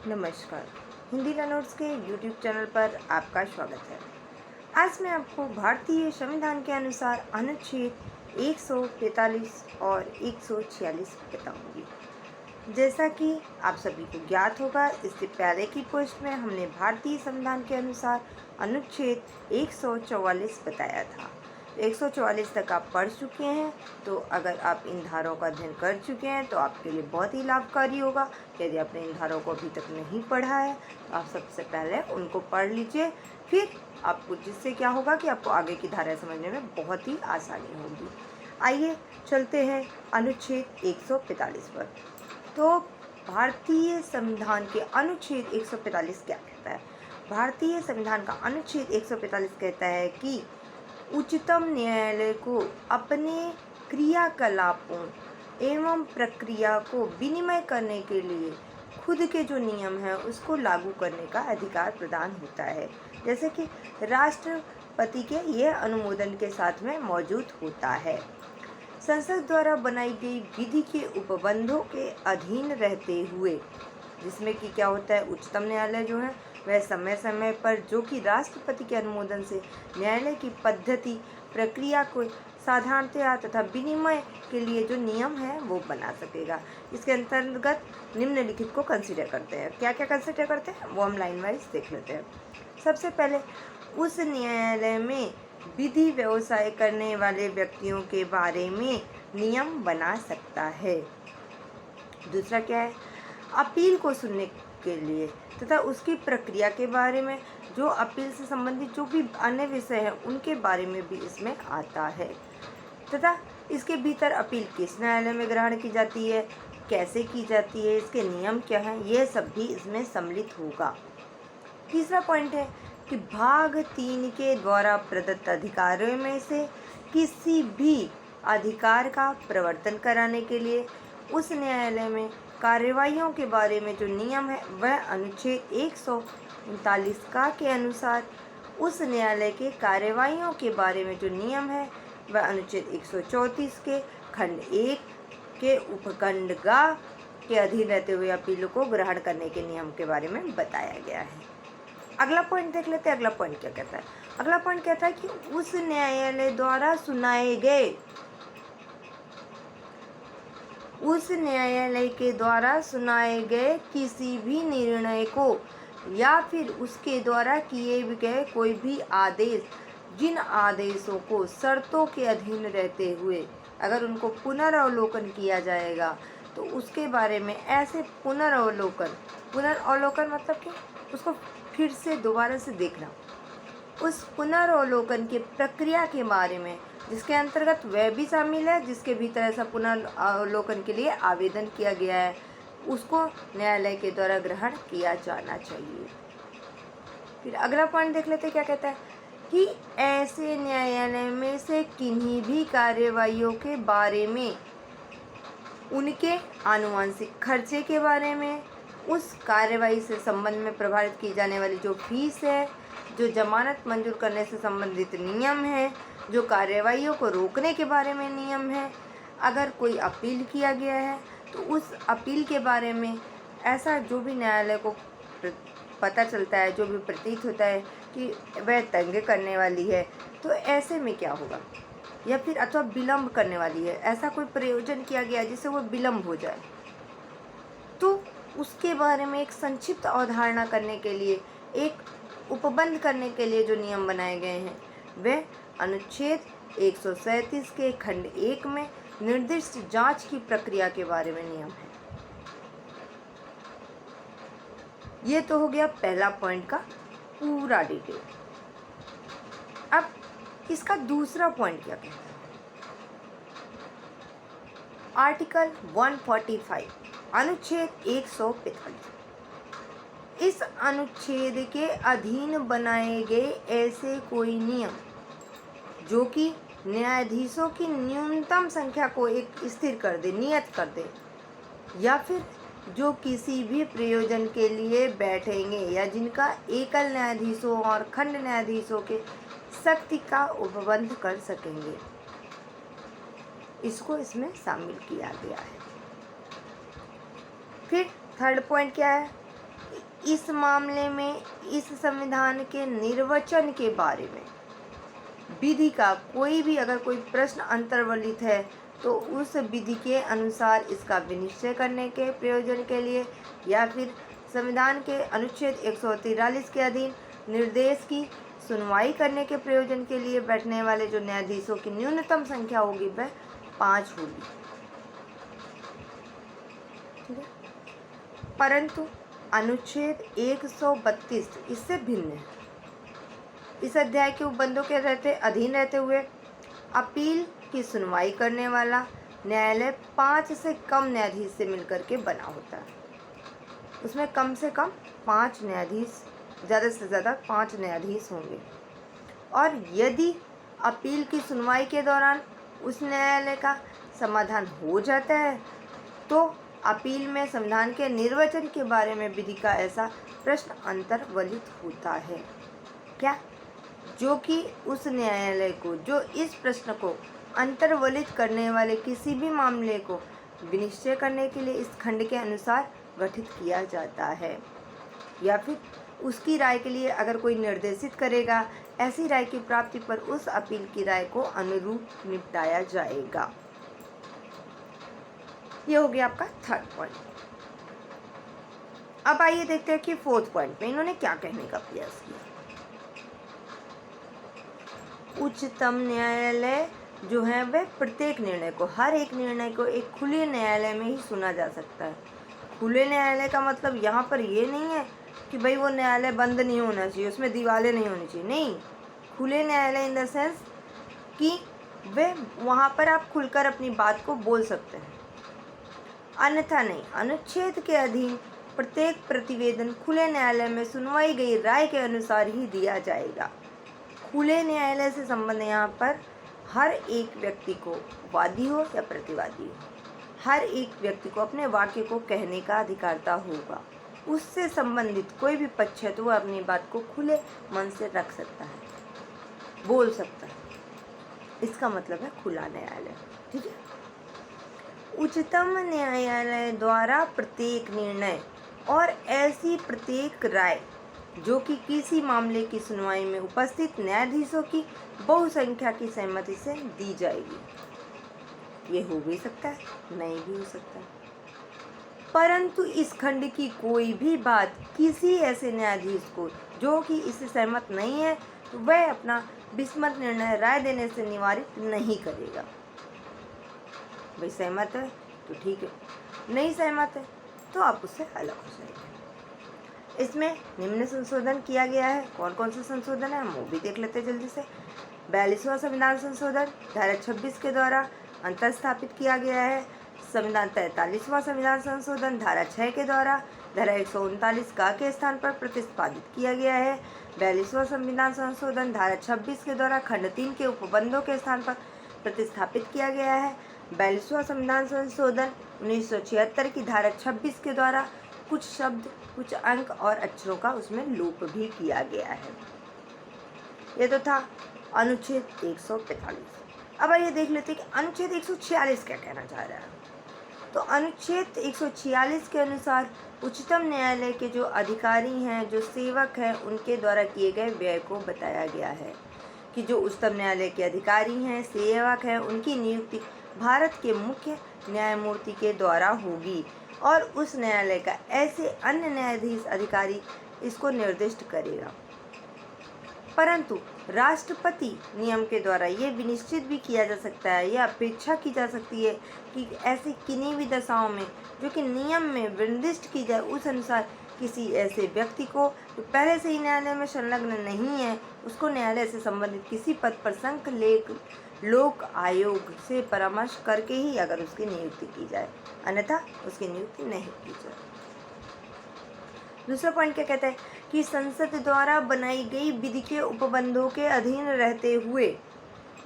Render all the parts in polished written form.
नमस्कार। हिंदी लर्नर्स के YouTube channel पर आपका स्वागत है। आज मैं आपको भारतीय संविधान के अनुसार अनुच्छेद 145 और 146 बताऊंगी। जैसा कि आप सभी को ज्ञात होगा, इससे पहले की पोस्ट में हमने भारतीय संविधान के अनुसार अनुच्छेद 144 बताया था। 144 तक आप पढ़ चुके हैं, तो अगर आप इन धाराओं का अध्ययन कर चुके हैं तो आपके लिए बहुत ही लाभकारी होगा। यदि आपने इन धाराओं को अभी तक नहीं पढ़ा है तो आप सबसे पहले उनको पढ़ लीजिए, फिर आपको जिससे क्या होगा कि आपको आगे की धाराएं समझने में बहुत ही आसानी होगी। आइए चलते हैं अनुच्छेद 145 पर। तो भारतीय संविधान के अनुच्छेद 145 क्या कहता है? भारतीय संविधान का अनुच्छेद 145 कहता है कि उच्चतम न्यायालय को अपने क्रियाकलापों एवं प्रक्रिया को विनिमय करने के लिए खुद के जो नियम है उसको लागू करने का अधिकार प्रदान होता है, जैसे कि राष्ट्रपति के यह अनुमोदन के साथ में मौजूद होता है। संसद द्वारा बनाई गई विधि के उपबंधों के अधीन रहते हुए, जिसमें कि क्या होता है, उच्चतम न्यायालय जो है वह समय समय पर जो कि राष्ट्रपति के अनुमोदन से न्यायालय की पद्धति प्रक्रिया को साधारणतया तथा विनिमय के लिए जो नियम है वो बना सकेगा। इसके अंतर्गत निम्नलिखित को कंसीडर करते हैं। क्या क्या कंसीडर करते हैं वो हम लाइन वाइज देख लेते हैं। सबसे पहले, उस न्यायालय में विधि व्यवसाय करने वाले व्यक्तियों के बारे में नियम बना सकता है। दूसरा क्या है, अपील को सुनने के लिए तथा उसकी प्रक्रिया के बारे में, जो अपील से संबंधित जो भी अन्य विषय हैं उनके बारे में भी इसमें आता है, तथा इसके भीतर अपील किस न्यायालय में ग्रहण की जाती है, कैसे की जाती है, इसके नियम क्या हैं, यह सब भी इसमें सम्मिलित होगा। तीसरा पॉइंट है कि भाग 3 के द्वारा प्रदत्त अधिकारों में से किसी भी अधिकार का प्रवर्तन कराने के लिए उस न्यायालय में कार्यवाहियों के बारे में जो नियम है वह अनुच्छेद 139 का के अनुसार उस न्यायालय के कार्यवाहियों के बारे में जो नियम है वह अनुच्छेद 134 के खंड 1 के उपखंड ग के अधीन रहते हुए अपील को ग्रहण करने के नियम के बारे में बताया गया है। अगला पॉइंट देख लेते हैं। अगला पॉइंट क्या कहता है? अगला पॉइंट कहता है कि उस न्यायालय द्वारा सुनाए गए किसी भी निर्णय को या फिर उसके द्वारा किए गए कोई भी आदेश, जिन आदेशों को शर्तों के अधीन रहते हुए अगर उनको पुनर्वलोकन किया जाएगा तो उसके बारे में ऐसे पुनर्वलोकन मतलब कि उसको फिर से दोबारा से देखना, उस पुनर्वलोकन की प्रक्रिया के बारे में, जिसके अंतर्गत वह भी शामिल है जिसके भीतर ऐसा पुनर्वलोकन के लिए आवेदन किया गया है, उसको न्यायालय के द्वारा ग्रहण किया जाना चाहिए। फिर अगला पॉइंट देख लेते हैं। क्या कहता है कि ऐसे न्यायालय में से किन्हीं भी कार्यवाहियों के बारे में, उनके आनुवंशिक खर्चे के बारे में, उस कार्यवाही से संबंध में प्रभावित की जाने वाली जो फीस है, जो जमानत मंजूर करने से संबंधित नियम है, जो कार्यवाहियों को रोकने के बारे में नियम है, अगर कोई अपील किया गया है तो उस अपील के बारे में ऐसा जो भी न्यायालय को पता चलता है, जो भी प्रतीत होता है कि वह तंग करने वाली है, तो ऐसे में क्या होगा, या फिर अथवा विलम्ब करने वाली है, ऐसा कोई प्रयोजन किया गया जिससे वो विलम्ब हो जाए, तो उसके बारे में एक संक्षिप्त अवधारणा करने के लिए, एक उपबंध करने के लिए जो नियम बनाए गए हैं वे अनुच्छेद 137 के खंड 1 में निर्दिष्ट जांच की प्रक्रिया के बारे में नियम है। ये तो हो गया पहला पॉइंट का पूरा डिटेल। अब इसका दूसरा पॉइंट क्या कहता है? आर्टिकल 145 अनुच्छेद 145, इस अनुच्छेद के अधीन बनाए गए ऐसे कोई नियम जो कि न्यायाधीशों की न्यूनतम संख्या को एक स्थिर कर दे, नियत कर दे, या फिर जो किसी भी प्रयोजन के लिए बैठेंगे या जिनका एकल न्यायाधीशों और खंड न्यायाधीशों के शक्ति का उपबंध कर सकेंगे, इसको इसमें शामिल किया गया है। फिर थर्ड पॉइंट क्या है? इस मामले में इस संविधान के निर्वचन के बारे में विधि का कोई भी अगर कोई प्रश्न अंतर्वलित है तो उस विधि के अनुसार इसका विनिश्चय करने के प्रयोजन के लिए या फिर संविधान के अनुच्छेद 143 के अधीन निर्देश की सुनवाई करने के प्रयोजन के लिए बैठने वाले जो न्यायाधीशों की न्यूनतम संख्या होगी वह 5 होगी। ठीक है, परंतु अनुच्छेद 132 इससे भिन्न है। इस अध्याय के उपबंधों के अधीन रहते हुए अपील की सुनवाई करने वाला न्यायालय 5 से कम न्यायाधीश से मिलकर के बना होता है। उसमें कम से कम 5 न्यायाधीश, ज़्यादा से ज़्यादा 5 न्यायाधीश होंगे। और यदि अपील की सुनवाई के दौरान उस न्यायालय का समाधान हो जाता है तो अपील में संविधान के निर्वचन के बारे में विधि का ऐसा प्रश्न अंतर्वलित होता है क्या, जो कि उस न्यायालय को जो इस प्रश्न को अंतर्वलित करने वाले किसी भी मामले को विनिश्चय करने के लिए इस खंड के अनुसार गठित किया जाता है, या फिर उसकी राय के लिए अगर कोई निर्देशित करेगा, ऐसी राय की प्राप्ति पर उस अपील की राय को अनुरूप निपटाया जाएगा। ये हो गया आपका 3rd पॉइंट। अब आइए देखते हैं कि 4th पॉइंट में इन्होंने क्या कहने का प्रयास किया। उच्चतम न्यायालय जो है वह प्रत्येक निर्णय को, हर एक निर्णय को एक खुले न्यायालय में ही सुना जा सकता है। खुले न्यायालय का मतलब यहाँ पर ये नहीं है कि भाई वो न्यायालय बंद नहीं होना चाहिए, उसमें दीवारें नहीं होनी चाहिए, नहीं। खुले न्यायालय इन द सेंस कि वे वहाँ पर आप खुलकर अपनी बात को बोल सकते हैं, अन्यथा नहीं। अनुच्छेद के अधीन प्रत्येक प्रतिवेदन खुले न्यायालय में सुनवाई गई राय के अनुसार ही दिया जाएगा। खुले न्यायालय से संबंध यहाँ पर हर एक व्यक्ति को, वादी हो या प्रतिवादी हो, हर एक व्यक्ति को अपने वाक्य को कहने का अधिकारता होगा। उससे संबंधित कोई भी पक्ष है तो वह अपनी बात को खुले मन से रख सकता है, बोल सकता है। इसका मतलब है खुला न्यायालय। ठीक है। उच्चतम न्यायालय द्वारा प्रत्येक निर्णय और ऐसी प्रत्येक राय जो कि किसी मामले की सुनवाई में उपस्थित न्यायाधीशों की बहुसंख्या की सहमति से दी जाएगी। ये हो भी सकता है, नहीं भी हो सकता है। परंतु इस खंड की कोई भी बात किसी ऐसे न्यायाधीश को जो कि इससे सहमत नहीं है तो वह अपना विसम्मत निर्णय राय देने से निवारित नहीं करेगा। भाई सहमत है तो ठीक है, नहीं सहमत है तो आप उससे अलग हो जाएंगे। इसमें निम्न संशोधन किया गया है। कौन कौन से संशोधन है हम वो भी देख लेते हैं जल्दी से। 42वां संविधान संशोधन धारा 26 के द्वारा अंतर स्थापित किया गया है। संविधान 43वां संविधान संशोधन धारा 6 के द्वारा धारा 139 का के स्थान पर प्रतिपादित किया गया है। 42वां संविधान संशोधन धारा 26 के द्वारा खंड 3 के उपबंधों के स्थान पर प्रतिस्थापित किया गया है। 42वां संविधान संशोधन 1976 की धारा 26 के द्वारा कुछ शब्द, कुछ अंक और अक्षरों का उसमें लोप भी किया गया है। ये तो था अनुच्छेद 145। अब आइए देख लेते हैं कि अनुच्छेद 146 क्या कहना चाह रहा है। तो अनुच्छेद 146 के अनुसार उच्चतम न्यायालय के जो अधिकारी हैं, जो सेवक हैं, उनके द्वारा किए गए व्यय को बताया गया है कि जो उच्चतम न्यायालय के अधिकारी हैं, सेवक हैं, उनकी नियुक्ति भारत के मुख्य न्यायमूर्ति के द्वारा होगी और उस न्यायालय का ऐसे अन्य न्यायाधीश अधिकारी इसको निर्दिष्ट करेगा। परंतु राष्ट्रपति नियम के द्वारा ये विनिश्चित भी किया जा सकता है या अपेक्षा की जा सकती है कि ऐसे किन्हीं भी दशाओं में जो कि नियम में निर्दिष्ट की जाए उस अनुसार किसी ऐसे व्यक्ति को जो पहले से ही न्यायालय में संलग्न नहीं है उसको न्यायालय से संबंधित किसी पद पर संघ लोक आयोग से परामर्श करके ही अगर उसकी नियुक्ति की जाए, अन्यथा उसकी नियुक्ति नहीं की जाए। दूसरा पॉइंट क्या कहता है कि संसद द्वारा बनाई गई विधि के उपबंधों के अधीन रहते हुए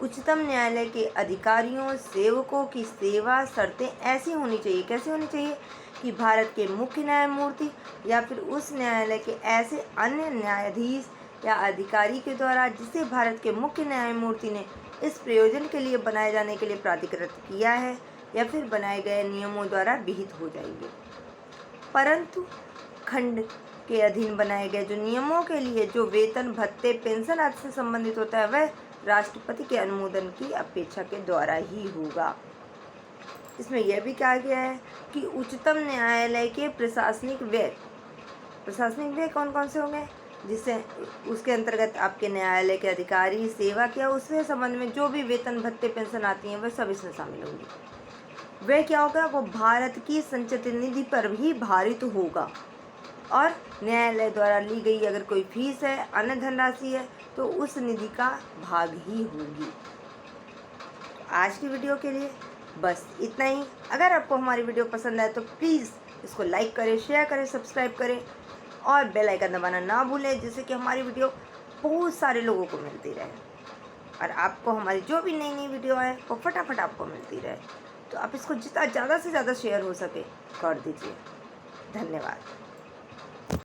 उच्चतम न्यायालय के अधिकारियों, सेवकों की सेवा शर्तें ऐसी होनी चाहिए, कैसी होनी चाहिए कि भारत के मुख्य न्यायमूर्ति या फिर उस न्यायालय के ऐसे अन्य न्यायाधीश या अधिकारी के द्वारा जिसे भारत के मुख्य न्यायमूर्ति ने इस प्रयोजन के लिए बनाए जाने के लिए प्राधिकृत किया है या फिर बनाए गए नियमों द्वारा विहित हो जाएंगे। परंतु खंड के अधीन बनाए गए जो नियमों के लिए जो वेतन भत्ते पेंशन आदि से संबंधित होता है वह राष्ट्रपति के अनुमोदन की अपेक्षा के द्वारा ही होगा। इसमें यह भी कहा गया है कि उच्चतम न्यायालय के प्रशासनिक व्यय कौन कौन से होंगे, जिससे उसके अंतर्गत आपके न्यायालय के अधिकारी सेवा किया उससे संबंध में जो भी वेतन भत्ते पेंशन आती हैं वह सब इसमें शामिल होंगी। वह क्या होगा, वो भारत की संचित निधि पर भी भारित होगा और न्यायालय द्वारा ली गई अगर कोई फीस है, अन्य धनराशि है तो उस निधि का भाग ही होगी। आज की वीडियो के लिए बस इतना ही। अगर आपको हमारी वीडियो पसंद आए तो प्लीज़ इसको लाइक करें, शेयर करें, सब्सक्राइब करें और बेल आइकन दबाना ना भूलें, जिससे कि हमारी वीडियो बहुत सारे लोगों को मिलती रहे और आपको हमारी जो भी नई नई वीडियो है वो फटाफट आपको मिलती रहे। तो आप इसको जितना ज़्यादा से ज़्यादा शेयर हो सके कर दीजिए। धन्यवाद।